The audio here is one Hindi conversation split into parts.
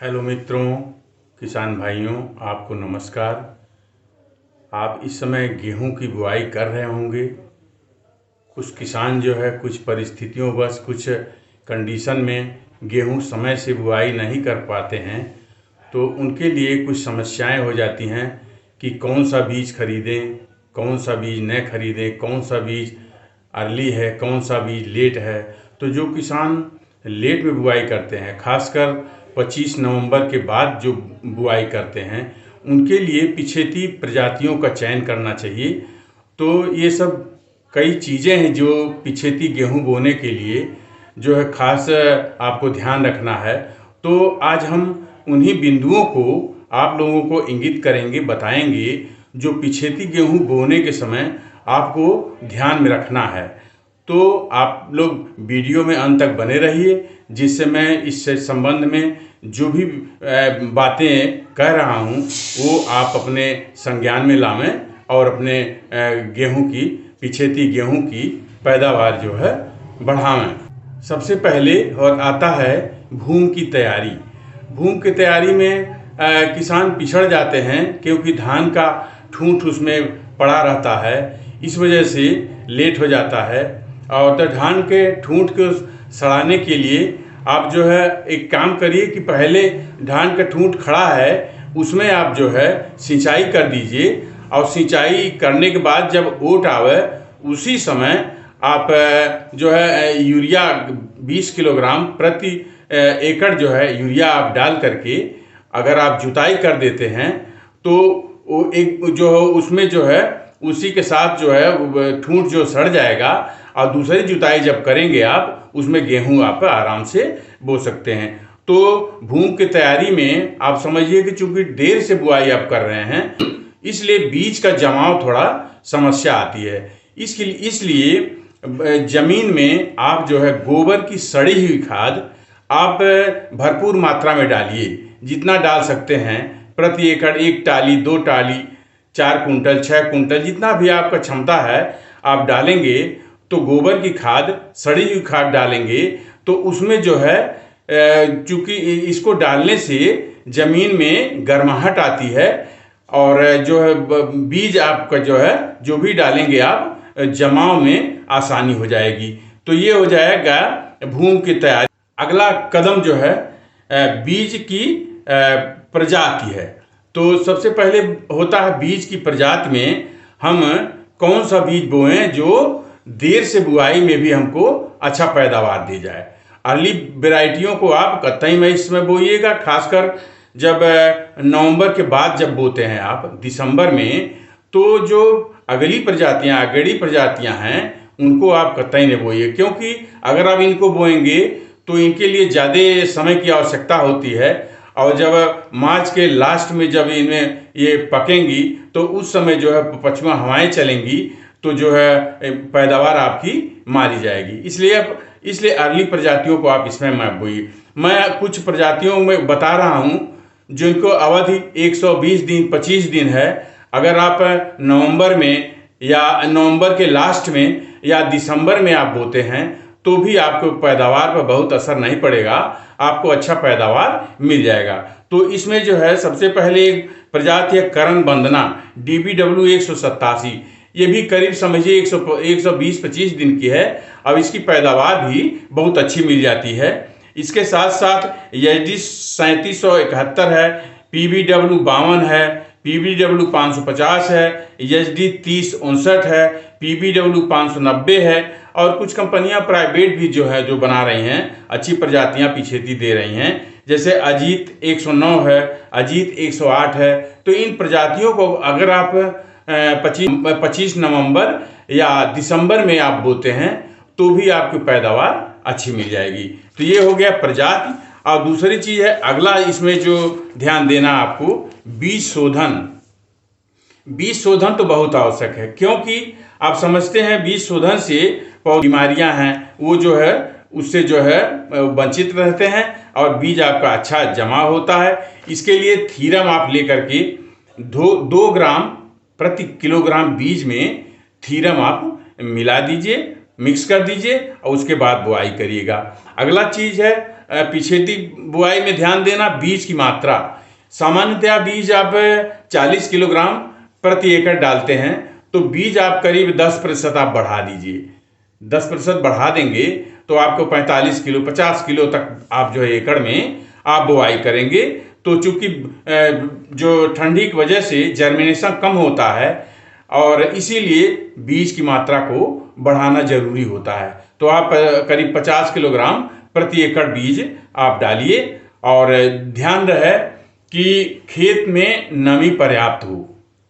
हेलो मित्रों, किसान भाइयों, आपको नमस्कार। आप इस समय गेहूं की बुआई कर रहे होंगे। कुछ किसान जो है कुछ परिस्थितियों बस कुछ कंडीशन में गेहूं समय से बुआई नहीं कर पाते हैं, तो उनके लिए कुछ समस्याएं हो जाती हैं कि कौन सा बीज खरीदें, कौन सा बीज न खरीदें, कौन सा बीज अर्ली है, कौन सा बीज लेट है। तो जो किसान लेट में बुआई करते हैं, खासकर 25 नवंबर के बाद जो बुआई करते हैं, उनके लिए पिछेती प्रजातियों का चयन करना चाहिए। तो ये सब कई चीज़ें हैं जो पिछेती गेहूं बोने के लिए जो है खास आपको ध्यान रखना है। तो आज हम उन्हीं बिंदुओं को आप लोगों को इंगित करेंगे, बताएंगे जो पिछेती गेहूं बोने के समय आपको ध्यान में रखना है। तो आप लोग वीडियो में अंत तक बने रहिए, जिससे मैं इस संबंध में जो भी बातें कह रहा हूँ वो आप अपने संज्ञान में लावें और अपने गेहूं की पिछेती गेहूं की पैदावार जो है बढ़ावें। सबसे पहले और आता है भूमि की तैयारी। भूमि की तैयारी में किसान पिछड़ जाते हैं क्योंकि धान का ठूंठ उसमें पड़ा रहता है, इस वजह से लेट हो जाता है। और तो धान के ठूंठ को सड़ाने के लिए आप जो है एक काम करिए कि पहले धान का ठूंठ खड़ा है उसमें आप जो है सिंचाई कर दीजिए, और सिंचाई करने के बाद जब ओट आवे उसी समय आप जो है यूरिया 20 किलोग्राम प्रति एकड़ जो है यूरिया आप डाल करके अगर आप जुताई कर देते हैं तो वो एक जो उसमें जो है उसी के साथ जो है ठूंठ जो सड़ जाएगा, और दूसरी जुताई जब करेंगे आप उसमें गेहूं आप आराम से बो सकते हैं। तो भूमि की तैयारी में आप समझिए कि चूंकि देर से बुआई आप कर रहे हैं, इसलिए बीज का जमाव थोड़ा समस्या आती है। इसलिए जमीन में आप जो है गोबर की सड़ी हुई खाद आप भरपूर मात्रा में डालिए, जितना डाल सकते हैं। प्रति एकड़ 1 टाली 2 टाली 4 कुंटल 6 कुंटल जितना भी आपका क्षमता है आप डालेंगे। तो गोबर की खाद, सड़ी हुई खाद डालेंगे तो उसमें जो है चूंकि इसको डालने से जमीन में गर्माहट आती है, और जो है बीज आपका जो है जो भी डालेंगे आप जमाव में आसानी हो जाएगी। तो ये हो जाएगा भूमि की तैयारी। अगला कदम जो है बीज की प्रजाति है। तो सबसे पहले होता है बीज की प्रजाति में हम कौन सा बीज बोएं जो देर से बुआई में भी हमको अच्छा पैदावार दी जाए। अर्ली वेराइटियों को आप कतई में इसमें बोइएगा, खासकर जब नवंबर के बाद जब बोते हैं आप दिसंबर में, तो जो अगली प्रजातियां हैं उनको आप कतई नहीं बोइए, क्योंकि अगर आप इनको बोएंगे तो इनके लिए ज़्यादा समय की आवश्यकता होती है, और जब मार्च के लास्ट में जब इनमें ये पकेंगी तो उस समय जो है पश्चिमा हवाएं चलेंगी तो जो है पैदावार आपकी मारी जाएगी। इसलिए अर्ली प्रजातियों को आप इसमें मत बोइए। मैं कुछ प्रजातियों में बता रहा हूँ जिनको अवधि 120 दिन 25 दिन है। अगर आप नवंबर में या नवंबर के लास्ट में या दिसंबर में आप बोते हैं तो भी आपको पैदावार पर बहुत असर नहीं पड़ेगा, आपको अच्छा पैदावार मिल जाएगा। तो इसमें जो है सबसे पहले एक प्रजाति है करण वंदना DBW 187। ये भी करीब समझिए 120-25 दिन की है। अब इसकी पैदावार भी बहुत अच्छी मिल जाती है। इसके साथ साथ SD 3771 है, PBW 52 है, PBW 550 है, SD 3059 है, PBW 590 है, और कुछ कंपनियां प्राइवेट भी जो है जो बना रही हैं अच्छी प्रजातियां पिछेती दे रही हैं, जैसे अजीत 109 है, अजीत 108 है। तो इन प्रजातियों को अगर आप 25 नवंबर या दिसंबर में आप बोते हैं तो भी आपकी पैदावार अच्छी मिल जाएगी। तो ये हो गया प्रजाति। और दूसरी चीज़ है अगला इसमें जो ध्यान देना आपको, बीज शोधन। बीज शोधन तो बहुत आवश्यक है, क्योंकि आप समझते हैं बीज शोधन से बीमारियां हैं वो जो है उससे जो है वंचित रहते हैं और बीज आपका अच्छा जमा होता है। इसके लिए थीरम आप लेकर के 2 ग्राम प्रति किलोग्राम बीज में थीरम आप मिला दीजिए मिक्स कर दीजिए और उसके बाद बुआई करिएगा। अगला चीज़ है पिछेती बुआई में ध्यान देना, बीज की मात्रा। सामान्यतः बीज आप 40 किलोग्राम प्रति एकड़ डालते हैं, तो बीज आप करीब 10% आप बढ़ा दीजिए। 10% बढ़ा देंगे तो आपको 45 किलो 50 किलो तक आप जो है एकड़ में आप बुआई करेंगे। तो चूंकि जो ठंडी की वजह से जर्मिनेशन कम होता है और इसीलिए बीज की मात्रा को बढ़ाना जरूरी होता है। तो आप करीब 50 किलोग्राम प्रति एकड़ बीज आप डालिए और ध्यान रहे कि खेत में नमी पर्याप्त हो।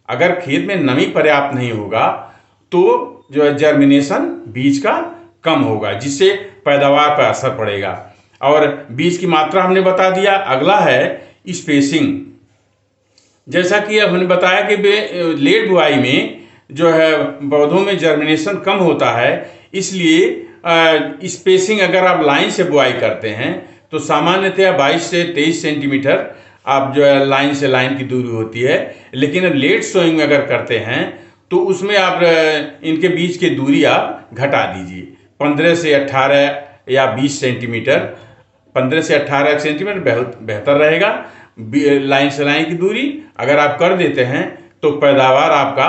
अगर खेत में नमी पर्याप्त नहीं होगा तो जो है जर्मिनेशन बीज का कम होगा, जिससे पैदावार पर असर पड़ेगा। और बीज की मात्रा हमने बता दिया। अगला है स्पेसिंग। जैसा कि अब हमने बताया कि लेट बुआई में जो है पौधों में जर्मिनेशन कम होता है, इसलिए स्पेसिंग अगर आप लाइन से बुआई करते हैं तो सामान्यतः 22 से 23 सेंटीमीटर आप जो है लाइन से लाइन की दूरी होती है। लेकिन लेट सोइंग में अगर करते हैं तो उसमें आप इनके बीच की दूरी आप घटा दीजिए 15 से 18 या 20 सेंटीमीटर। 15 से 18 सेंटीमीटर बहुत बेहतर रहेगा लाइन से लाइन की दूरी अगर आप कर देते हैं तो पैदावार आपका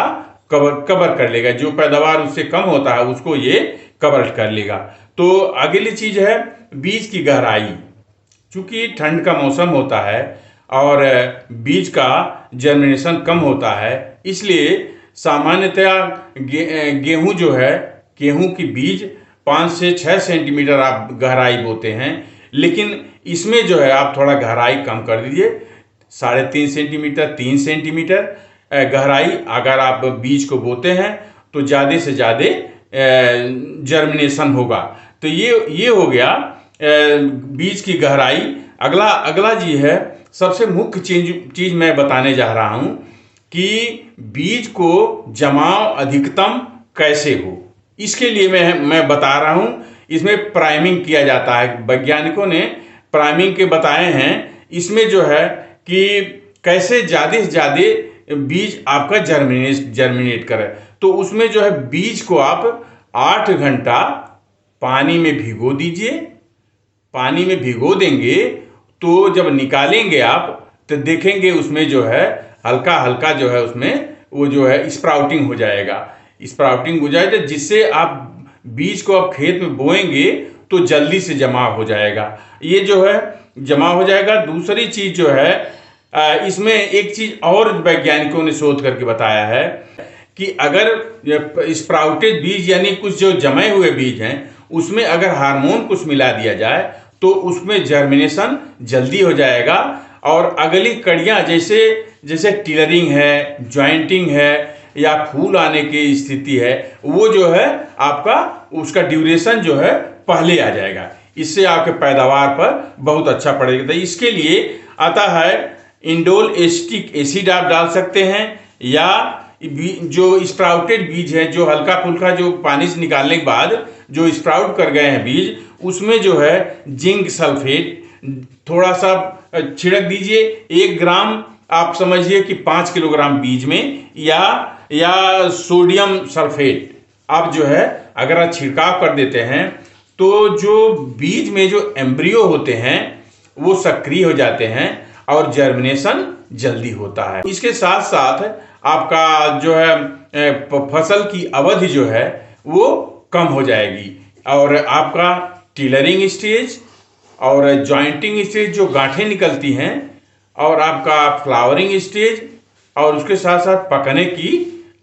कवर कर लेगा। जो पैदावार उससे कम होता है उसको ये कवर कर लेगा। तो अगली चीज है बीज की गहराई। चूंकि ठंड का मौसम होता है और बीज का जर्मिनेशन कम होता है, इसलिए सामान्यतः गेहूं जो है, गेहूं की बीज 5 से 6 सेंटीमीटर आप गहराई बोते हैं। लेकिन इसमें जो है आप थोड़ा गहराई कम कर दीजिए, 3.5 सेंटीमीटर 3 सेंटीमीटर गहराई अगर आप बीज को बोते हैं तो ज़्यादा से ज़्यादा जर्मिनेशन होगा। तो ये हो गया बीज की गहराई। अगला जी है सबसे मुख्य चीज मैं बताने जा रहा हूं कि बीज को जमाव अधिकतम कैसे हो। इसके लिए मैं बता रहा हूं, इसमें प्राइमिंग किया जाता है। वैज्ञानिकों ने प्राइमिंग के बताए हैं। इसमें जो है कि कैसे ज़्यादा से ज़्यादा बीज आपका जर्मिनेट करे। तो उसमें जो है बीज को आप 8 घंटा पानी में भिगो दीजिए। पानी में भिगो देंगे तो जब निकालेंगे आप तो देखेंगे उसमें जो है हल्का हल्का जो है उसमें वो जो है स्प्राउटिंग हो जाएगा। स्प्राउटिंग हो जाएगा जिससे आप बीज को आप खेत में बोएंगे तो जल्दी से जमा हो जाएगा। ये जो है जमा हो जाएगा। दूसरी चीज जो है इसमें एक चीज और वैज्ञानिकों ने शोध करके बताया है कि अगर स्प्राउटेड बीज यानी कुछ जो जमे हुए बीज हैं उसमें अगर हार्मोन कुछ मिला दिया जाए तो उसमें जर्मिनेशन जल्दी हो जाएगा। और अगली कड़ियाँ जैसे टिलरिंग है, जॉइंटिंग है या फूल आने की स्थिति है, वो जो है आपका उसका ड्यूरेशन जो है पहले आ जाएगा। इससे आपके पैदावार पर बहुत अच्छा पड़ेगा। तो इसके लिए आता है इंडोल एस्टिक एसिड आप डाल सकते हैं, या जो स्प्राउटेड बीज है जो हल्का फुल्का जो पानी से निकालने के बाद जो स्प्राउट कर गए हैं बीज, उसमें जो है जिंक सल्फेट थोड़ा सा छिड़क दीजिए। 1 ग्राम आप समझिए कि 5 किलोग्राम बीज में, या सोडियम सल्फेट आप जो है अगर आप छिड़काव कर देते हैं तो जो बीज में जो एम्ब्रियो होते हैं वो सक्रिय हो जाते हैं और जर्मिनेशन जल्दी होता है। इसके साथ साथ आपका जो है फसल की अवधि जो है वो कम हो जाएगी और आपका टिलरिंग स्टेज और जॉइंटिंग स्टेज जो गांठें निकलती हैं और आपका फ्लावरिंग स्टेज और उसके साथ साथ पकने की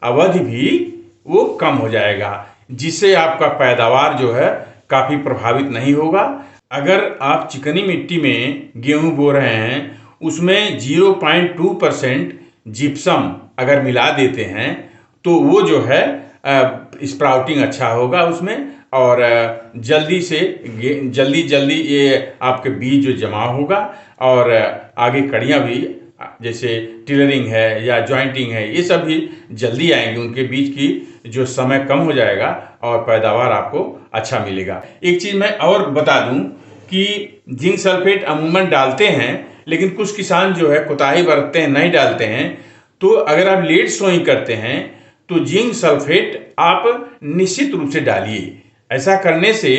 अवधि भी वो कम हो जाएगा, जिससे आपका पैदावार जो है काफ़ी प्रभावित नहीं होगा। अगर आप चिकनी मिट्टी में गेहूं बो रहे हैं उसमें 0.2% जिप्सम अगर मिला देते हैं तो वो जो है स्प्राउटिंग अच्छा होगा उसमें, और जल्दी ये आपके बीज जो जमा होगा और आगे कड़ियाँ भी जैसे टिलरिंग है या जॉइंटिंग है ये सब भी जल्दी आएंगे। उनके बीच की जो समय कम हो जाएगा और पैदावार आपको अच्छा मिलेगा। एक चीज़ मैं और बता दूं कि जिंक सल्फेट अमूमन डालते हैं, लेकिन कुछ किसान जो है कोताही बरतते हैं, नहीं डालते हैं। तो अगर आप लेट सोइंग करते हैं तो जिंक सल्फेट आप निश्चित रूप से डालिए। ऐसा करने से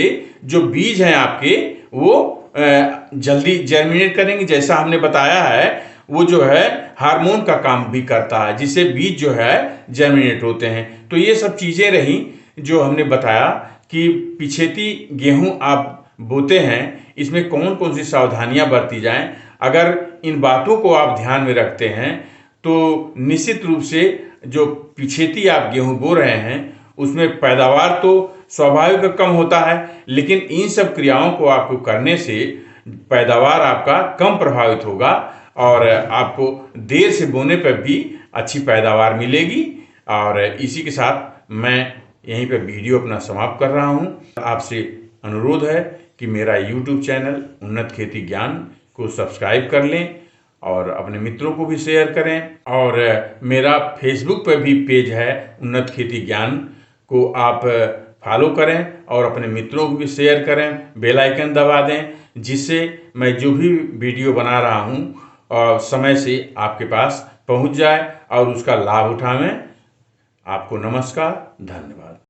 जो बीज हैं आपके वो जल्दी जर्मिनेट करेंगे। जैसा हमने बताया है वो जो है हार्मोन का काम भी करता है, जिससे बीज जो है जर्मिनेट होते हैं। तो ये सब चीज़ें रहीं जो हमने बताया कि पिछेती गेहूं आप बोते हैं, इसमें कौन कौन सी सावधानियां बरती जाएं। अगर इन बातों को आप ध्यान में रखते हैं तो निश्चित रूप से जो पिछेती आप गेहूं बो रहे हैं उसमें पैदावार तो स्वाभाविक कम होता है, लेकिन इन सब क्रियाओं को आपको करने से पैदावार आपका कम प्रभावित होगा और आपको देर से बोने पर भी अच्छी पैदावार मिलेगी। और इसी के साथ मैं यहीं पर वीडियो अपना समाप्त कर रहा हूं। आपसे अनुरोध है कि मेरा YouTube चैनल उन्नत खेती ज्ञान को सब्सक्राइब कर लें और अपने मित्रों को भी शेयर करें। और मेरा फेसबुक पर भी पेज है उन्नत खेती ज्ञान, को आप फॉलो करें और अपने मित्रों को भी शेयर करें, बेल आइकन दबा दें, जिससे मैं जो भी वीडियो बना रहा हूं समय से आपके पास पहुंच जाए और उसका लाभ उठाएं। आपको नमस्कार, धन्यवाद।